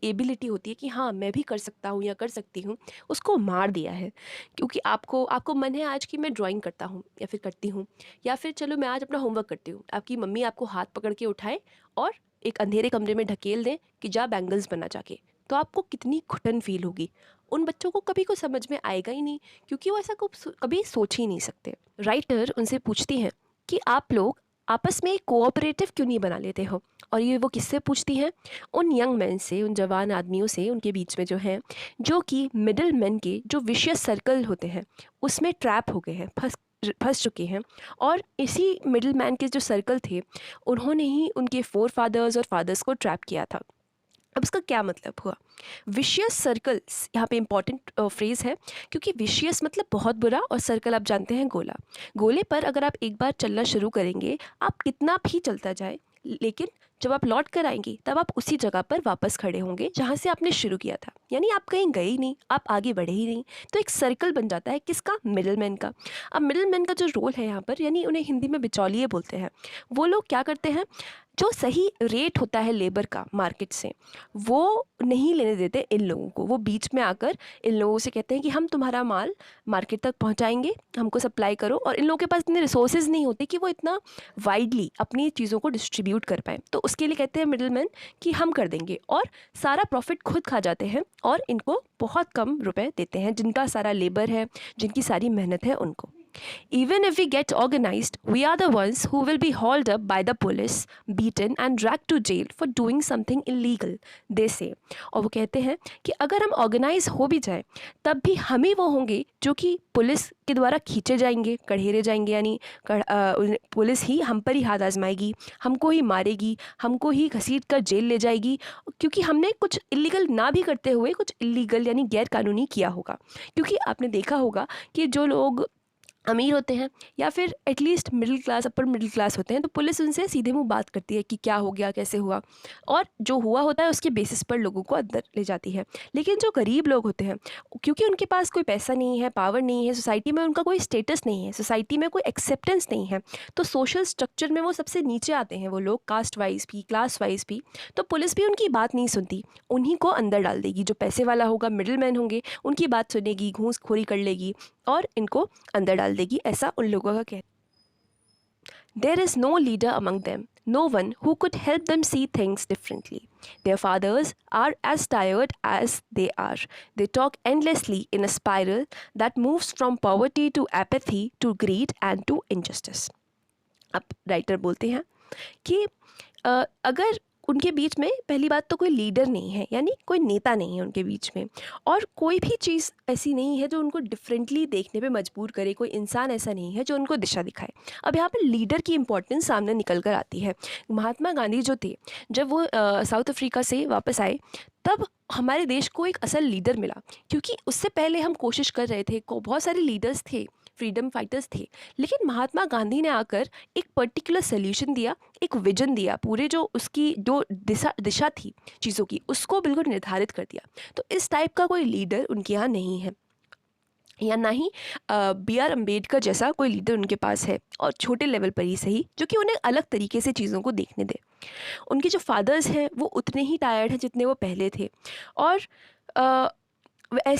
Speaker 1: एबिलिटी होती है कि हाँ मैं भी कर सकता हूँ या कर सकती हूँ, उसको मार दिया है। क्योंकि आपको मन है आज कि मैं ड्राइंग करता हूँ या फिर करती हूँ, या फिर चलो मैं आज अपना होमवर्क करती हूँ, आपकी मम्मी आपको हाथ पकड़ के उठाए और एक अंधेरे कमरे में ढकेल दें कि जा बैंगल्स बना जाके, तो आपको कितनी घुटन फील होगी। उन बच्चों को कभी कुछ समझ में आएगा ही नहीं, क्योंकि वो ऐसा कभी सोच ही नहीं सकते। राइटर उनसे पूछती हैं कि आप लोग आपस में एक कोऑपरेटिव क्यों नहीं बना लेते हो। और ये वो किससे पूछती हैं, उन यंग मैन से, उन जवान आदमियों से, उनके बीच में जो हैं, जो कि मिडिल मैन के जो विशियस सर्कल होते हैं उसमें ट्रैप हो गए हैं, फंस चुके हैं। और इसी मिडिल मैन के जो सर्कल थे, उन्होंने ही उनके फोर फादर्स और फादर्स को ट्रैप किया था। अब इसका क्या मतलब हुआ? विशियस सर्कल्स यहाँ पे इंपॉर्टेंट फ्रेज़ है, क्योंकि विशियस मतलब बहुत बुरा और सर्कल आप जानते हैं गोला। गोले पर अगर आप एक बार चलना शुरू करेंगे, आप कितना भी चलता जाए, लेकिन जब आप लौट कर आएंगे तब आप उसी जगह पर वापस खड़े होंगे जहाँ से आपने शुरू किया था। यानी आप कहीं गए ही नहीं, आप आगे बढ़े ही नहीं। तो एक सर्कल बन जाता है किसका? मिडलमैन का। अब मिडलमैन का जो रोल है यहाँ पर, यानी उन्हें हिंदी में बिचौलिए बोलते हैं। वो लोग क्या करते हैं, जो सही रेट होता है लेबर का मार्केट से, वो नहीं लेने देते इन लोगों को। वो बीच में आकर इन लोगों से कहते हैं कि हम तुम्हारा माल मार्केट तक पहुंचाएंगे, हमको सप्लाई करो। और इन लोगों के पास इतने रिसोर्सेज नहीं होते कि वो इतना वाइडली अपनी चीज़ों को डिस्ट्रीब्यूट कर पाए। तो उसके लिए कहते हैं मिडलमैन कि हम कर देंगे, और सारा प्रॉफिट खुद खा जाते हैं और इनको बहुत कम रुपए देते हैं, जिनका सारा लेबर है, जिनकी सारी मेहनत है उनको। Even if we get organized, we are the ones who will be hauled up by the police, beaten and dragged to jail for doing something illegal, they say। और वो कहते हैं कि अगर हम ऑर्गेनाइज हो भी जाए, तब भी हम ही वो होंगे जो कि पुलिस के द्वारा खींचे जाएंगे, कढ़ेरे जाएंगे। यानी पुलिस ही हम पर ही हाथ आजमाएगी, हमको ही मारेगी, हमको ही घसीट कर जेल ले जाएगी, क्योंकि हमने कुछ इलीगल ना भी करते हुए कुछ इलीगल यानी गैर कानूनी किया होगा। क्योंकि आपने देखा होगा कि जो लोग अमीर होते हैं या फिर at least middle class, upper middle class होते हैं, तो पुलिस उनसे सीधे मुंह बात करती है कि क्या हो गया, कैसे हुआ, और जो हुआ होता है उसके बेसिस पर लोगों को अंदर ले जाती है। लेकिन जो गरीब लोग होते हैं, क्योंकि उनके पास कोई पैसा नहीं है, पावर नहीं है, सोसाइटी में उनका कोई स्टेटस नहीं है, सोसाइटी में कोई एक्सेप्टेंस नहीं है, तो सोशल स्ट्रक्चर में वो सबसे नीचे आते हैं वो लोग, कास्ट वाइज भी, क्लास वाइज भी। तो पुलिस भी उनकी बात नहीं सुनती, उन्हीं को अंदर डाल देगी। जो पैसे वाला होगा, मिडिल मैन होंगे, उनकी बात सुनेगी, घूसखोरी कर लेगी और इनको अंदर डाल देगी, ऐसा उन लोगों का कहना। There is no leader among them, no one who could help them see things differently. Their fathers are as tired as they are. They talk endlessly in a spiral that moves from poverty to apathy to greed and to injustice. अब राइटर बोलते हैं कि अगर उनके बीच में, पहली बात तो कोई लीडर नहीं है, यानी कोई नेता नहीं है उनके बीच में, और कोई भी चीज़ ऐसी नहीं है जो उनको डिफरेंटली देखने पे मजबूर करे, कोई इंसान ऐसा नहीं है जो उनको दिशा दिखाए। अब यहाँ पर लीडर की इंपॉर्टेंस सामने निकल कर आती है। महात्मा गांधी जो थे, जब वो साउथ अफ्रीका से वापस आए, तब हमारे देश को एक असल लीडर मिला, क्योंकि उससे पहले हम कोशिश कर रहे थे, को बहुत सारे लीडर्स थे, फ्रीडम फाइटर्स थे, लेकिन महात्मा गांधी ने आकर एक पर्टिकुलर सोल्यूशन दिया, एक विजन दिया, पूरे जो उसकी जो दिशा थी चीज़ों की, उसको बिल्कुल निर्धारित कर दिया। तो इस टाइप का कोई लीडर उनके यहाँ नहीं है, या ना ही B.R. अम्बेडकर जैसा कोई लीडर उनके पास है, और छोटे लेवल पर ही सही, जो कि उन्हें अलग तरीके से चीज़ों को देखने दे। उनके जो फादर्स हैं वो उतने ही टायर्ड हैं जितने वो पहले थे, और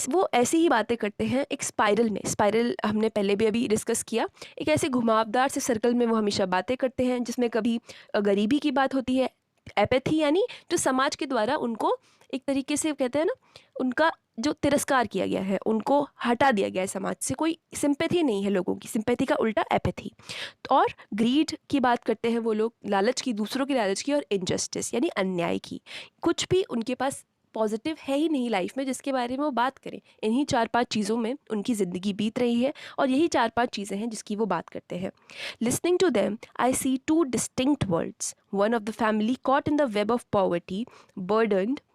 Speaker 1: वो ऐसी ही बातें करते हैं एक स्पाइरल में। स्पाइरल हमने पहले भी अभी डिस्कस किया, एक ऐसे घुमावदार से सर्कल में वो हमेशा बातें करते हैं, जिसमें कभी गरीबी की बात होती है, एपैथी यानी जो समाज के द्वारा उनको एक तरीके से कहते हैं ना, उनका जो तिरस्कार किया गया है, उनको हटा दिया गया है समाज से, कोई सिंपैथी नहीं है लोगों की, सिंपैथी का उल्टा एपैथी। और ग्रीड की बात करते हैं वो लोग, लालच की, दूसरों की लालच की, और इनजस्टिस यानी अन्याय की। कुछ भी उनके पास पॉजिटिव है ही नहीं लाइफ में जिसके बारे में वो बात करें। इन्हीं 4-5 चीज़ों में उनकी ज़िंदगी बीत रही है, और यही 4-5 चीज़ें हैं जिसकी वो बात करते हैं। Listening to them I see 2 distinct worlds, one of the family caught in the web of poverty, burdened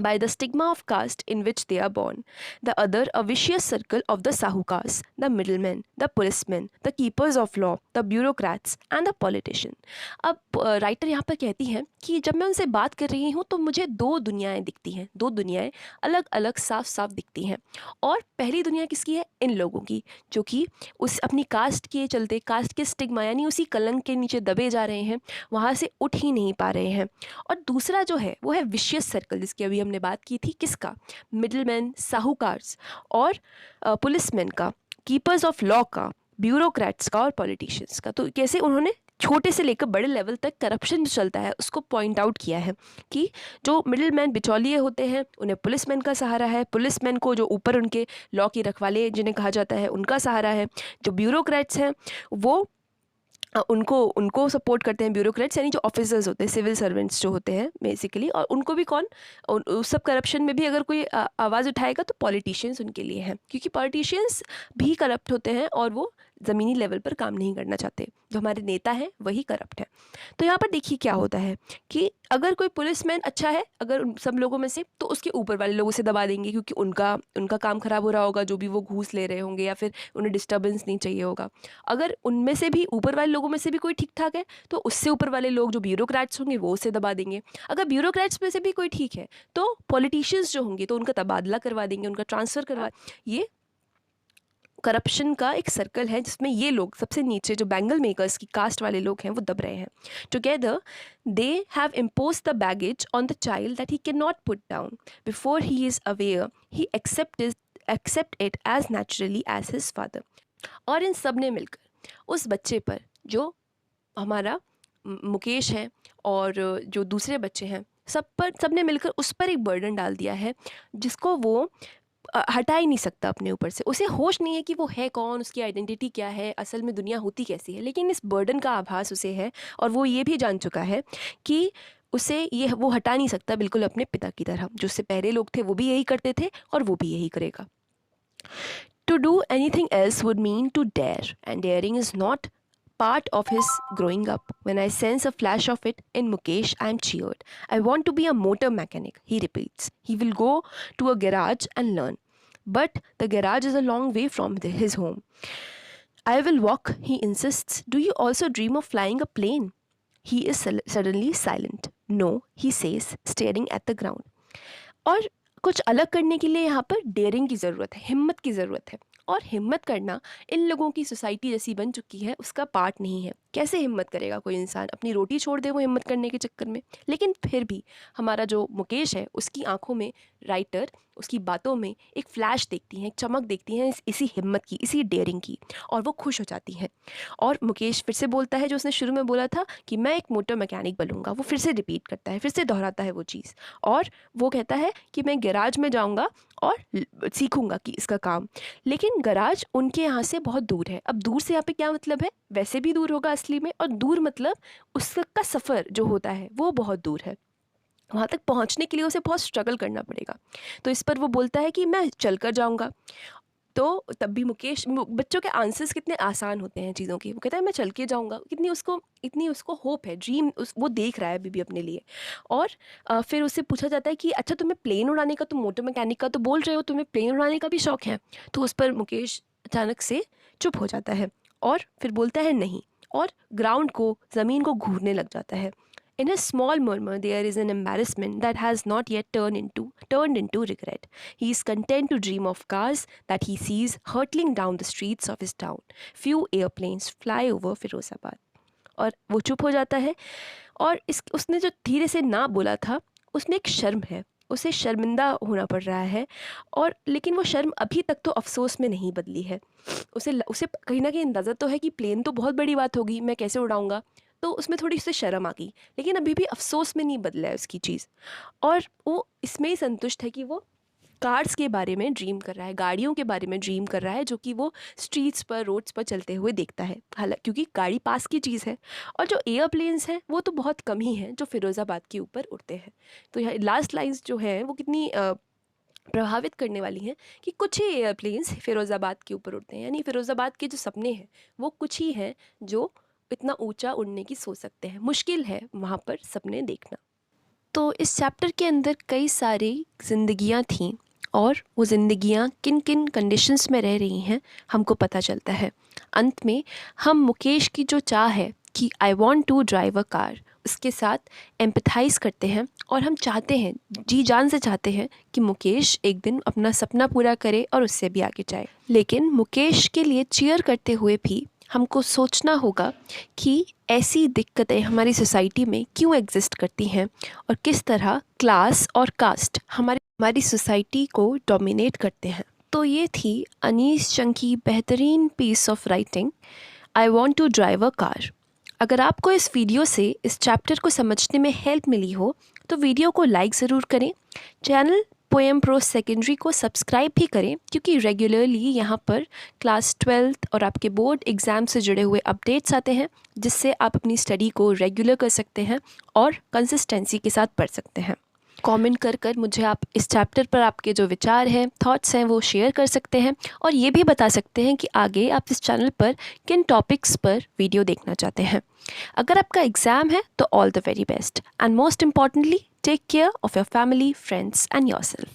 Speaker 1: by the stigma of caste in which they are born, the other a vicious circle of the sahukas, the middlemen, the policemen, the keepers of law, the bureaucrats and the politician। अब राइटर यहाँ पर कहती हैं कि जब मैं उनसे बात कर रही हूँ तो मुझे 2 दुनियाएं दिखती हैं, 2 दुनियाएं अलग अलग साफ साफ दिखती हैं। और पहली दुनिया किसकी है? इन लोगों की, जो कि उस अपनी कास्ट के चलते, कास्ट के स्टिग्मा यानी उसी कलंक के नीचे दबे जा रहे हैं, वहाँ से उठ ही नहीं पा रहे हैं। और दूसरा जो है वो है विशियस सर्कल, जिसकी अभी हमने बात की थी, किसका? मिडलमैन, साहूकार्स और पुलिसमैन का, कीपर्स ऑफ लॉ का, ब्यूरोक्रेट्स का और पॉलिटिशियंस का। तो कैसे उन्होंने छोटे से लेकर बड़े लेवल तक करप्शन जो चलता है उसको पॉइंट आउट किया है कि जो मिडिलमैन बिचौलिए होते हैं उन्हें पुलिसमैन का सहारा है, पुलिसमैन को जो ऊपर उनके लॉ की रखवाले जिन्हें कहा जाता है उनका सहारा है, जो ब्यूरोक्रेट्स हैं वो उनको सपोर्ट करते हैं, ब्यूरोक्रेट्स यानी जो ऑफिसर्स होते हैं, सिविल सर्वेंट्स जो होते हैं बेसिकली, और उनको भी कौन, उस सब करप्शन में भी अगर कोई आवाज़ उठाएगा तो पॉलिटिशियंस उनके लिए हैं, क्योंकि पॉलिटिशियंस भी करप्ट होते हैं और वो ज़मीनी लेवल पर काम नहीं करना चाहते। जो हमारे नेता हैं वही करप्ट हैं। तो यहाँ पर देखिए क्या होता है कि अगर कोई पुलिसमैन अच्छा है अगर सब लोगों में से, तो उसके ऊपर वाले लोग उसे दबा देंगे, क्योंकि उनका उनका काम ख़राब हो रहा होगा, जो भी वो घूस ले रहे होंगे या फिर उन्हें डिस्टर्बेंस नहीं चाहिए होगा। अगर उनमें से भी ऊपर वाले लोगों में से भी कोई ठीक ठाक है, तो उससे ऊपर वाले लोग जो ब्यूरोक्रेट्स होंगे वो उसे दबा देंगे। अगर ब्यूरोक्रेट्स में से भी कोई ठीक है, तो पॉलिटिशियंस जो होंगे तो उनका तबादला करवा देंगे, उनका ट्रांसफ़र करवा। ये करप्शन का एक सर्कल है जिसमें ये लोग सबसे नीचे जो बैंगल मेकर्स की कास्ट वाले लोग हैं वो दब रहे हैं। Together they have impose the baggage on the child that he can not put down before he is aware he accept it as naturally as his father. और इन सब ने मिलकर उस बच्चे पर, जो हमारा मुकेश है और जो दूसरे बच्चे हैं, सब ने मिलकर उस पर एक बर्डन डाल दिया है जिसको वो हटा ही नहीं सकता अपने ऊपर से। उसे होश नहीं है कि वो है कौन, उसकी आइडेंटिटी क्या है, असल में दुनिया होती कैसी है, लेकिन इस बर्डन का आभास उसे है और वो ये भी जान चुका है कि उसे ये वो हटा नहीं सकता, बिल्कुल अपने पिता की तरह। जो उससे पहले लोग थे वो भी यही करते थे और वो भी यही करेगा। To do anything else would mean to dare, and daring is not part of his growing up. When I sense a flash of it in Mukesh, I am cheered. I want to be a motor mechanic, he repeats. He will go to a garage and learn. But the garage is a long way from his home. I will walk, he insists. Do you also dream of flying a plane? He is suddenly silent. No, he says, staring at the ground. और कुछ अलग करने के लिए यहाँ पर डेयरिंग की ज़रूरत है, हिम्मत की ज़रूरत है। और हिम्मत करना इन लोगों की सोसाइटी जैसी बन चुकी है, उसका पार्ट नहीं है। कैसे हिम्मत करेगा कोई इंसान, अपनी रोटी छोड़ दे वो हिम्मत करने के चक्कर में। लेकिन फिर भी हमारा जो मुकेश है उसकी आंखों में राइटर, उसकी बातों में एक फ्लैश देखती हैं, एक चमक देखती हैं इसी हिम्मत की, इसी डेयरिंग की, और वो खुश हो जाती हैं। और मुकेश फिर से बोलता है जो उसने शुरू में बोला था कि मैं एक मोटर मैकेनिक बनूंगा, वो फिर से रिपीट करता है, फिर से दोहराता है वो चीज़। और वो कहता है कि मैं गैराज में जाऊंगा और सीखूंगा कि इसका काम। लेकिन गैराज उनके यहाँ से बहुत दूर है। अब दूर से यहाँ पे क्या मतलब है, वैसे भी दूर होगा असली में, और दूर मतलब उसका सफ़र जो होता है वो बहुत दूर है। वहाँ तक पहुँचने के लिए उसे बहुत स्ट्रगल करना पड़ेगा। तो इस पर वो बोलता है कि मैं चल कर जाऊँगा। तो तब भी मुकेश, बच्चों के आंसर्स कितने आसान होते हैं चीज़ों के। वो कहता है मैं चल के जाऊँगा, इतनी उसको होप है, ड्रीम वो देख रहा है अभी भी अपने लिए। और फिर उससे पूछा जाता है कि अच्छा तुम्हें प्लेन उड़ाने का, तुम मोटर मैकेनिक का तो बोल रहे हो, तुम्हें प्लेन उड़ाने का भी शौक़ है? तो उस पर मुकेश अचानक से चुप हो जाता है और फिर बोलता है नहीं, और ग्राउंड को, ज़मीन को घूरने लग जाता है। In a small murmur, there is an embarrassment that has not yet turned into regret. He is content to dream of cars that he sees hurtling down the streets of his town. Few airplanes fly over Firozabad. और वो चुप हो जाता है, और उसने जो धीरे से ना बोला था उसमें एक शर्म है, उसे शर्मिंदा होना पड़ रहा है। और लेकिन वो शर्म अभी तक तो अफसोस में नहीं बदली है। उसे कहीं ना कहीं अंदाज़ा तो है कि प्लेन तो बहुत बड़ी बात होगी, मैं कैसे उड़ाऊँगा, तो उसमें थोड़ी सी शर्म आ गई, लेकिन अभी भी अफसोस में नहीं बदला है उसकी चीज़। और वो इसमें ही संतुष्ट है कि वो कार्स के बारे में ड्रीम कर रहा है, गाड़ियों के बारे में ड्रीम कर रहा है, जो कि वो स्ट्रीट्स पर, रोड्स पर चलते हुए देखता है। हालांकि क्योंकि गाड़ी पास की चीज़ है, और जो एयरप्लेन्स हैं वो तो बहुत कम ही हैं जो फ़िरोज़ाबाद के ऊपर उड़ते हैं। तो यह लास्ट लाइन्स जो हैं वो कितनी प्रभावित करने वाली हैं कि कुछ ही एयरप्लेन्स फ़िरोज़ाबाद के ऊपर उड़ते हैं। यानी फ़िरोज़ाबाद के जो सपने हैं वो कुछ ही हैं जो इतना ऊंचा उड़ने की सोच सकते हैं। मुश्किल है वहाँ पर सपने देखना। तो इस चैप्टर के अंदर कई सारी ज़िंदगियाँ थीं, और वो ज़िंदगियाँ किन किन कंडीशंस में रह रही हैं हमको पता चलता है। अंत में हम मुकेश की जो चाह है कि I want to drive a car, उसके साथ एम्पथाइज़ करते हैं, और हम चाहते हैं, जी जान से चाहते हैं कि मुकेश एक दिन अपना सपना पूरा करे और उससे भी आगे जाए। लेकिन मुकेश के लिए चीयर करते हुए भी हमको सोचना होगा कि ऐसी दिक्कतें हमारी सोसाइटी में क्यों एग्जिस्ट करती हैं, और किस तरह क्लास और कास्ट हमारी सोसाइटी को डोमिनेट करते हैं। तो ये थी अनीस चंग की बेहतरीन piece of writing, I want to drive a car. अगर आपको इस वीडियो से इस चैप्टर को समझने में हेल्प मिली हो तो वीडियो को लाइक ज़रूर करें। चैनल पोएम प्रो सेकेंडरी को सब्सक्राइब भी करें, क्योंकि रेगुलरली यहाँ पर क्लास 12th और आपके बोर्ड एग्ज़ाम से जुड़े हुए अपडेट्स आते हैं, जिससे आप अपनी स्टडी को रेगुलर कर सकते हैं और कंसिस्टेंसी के साथ पढ़ सकते हैं। कमेंट कर मुझे आप इस चैप्टर पर आपके जो विचार हैं, थॉट्स हैं, वो शेयर कर सकते हैं और ये भी बता सकते हैं कि आगे आप इस चैनल पर किन टॉपिक्स पर वीडियो देखना चाहते हैं। अगर आपका एग्ज़ाम है तो all the very best and most importantly take care of your family, friends and yourself.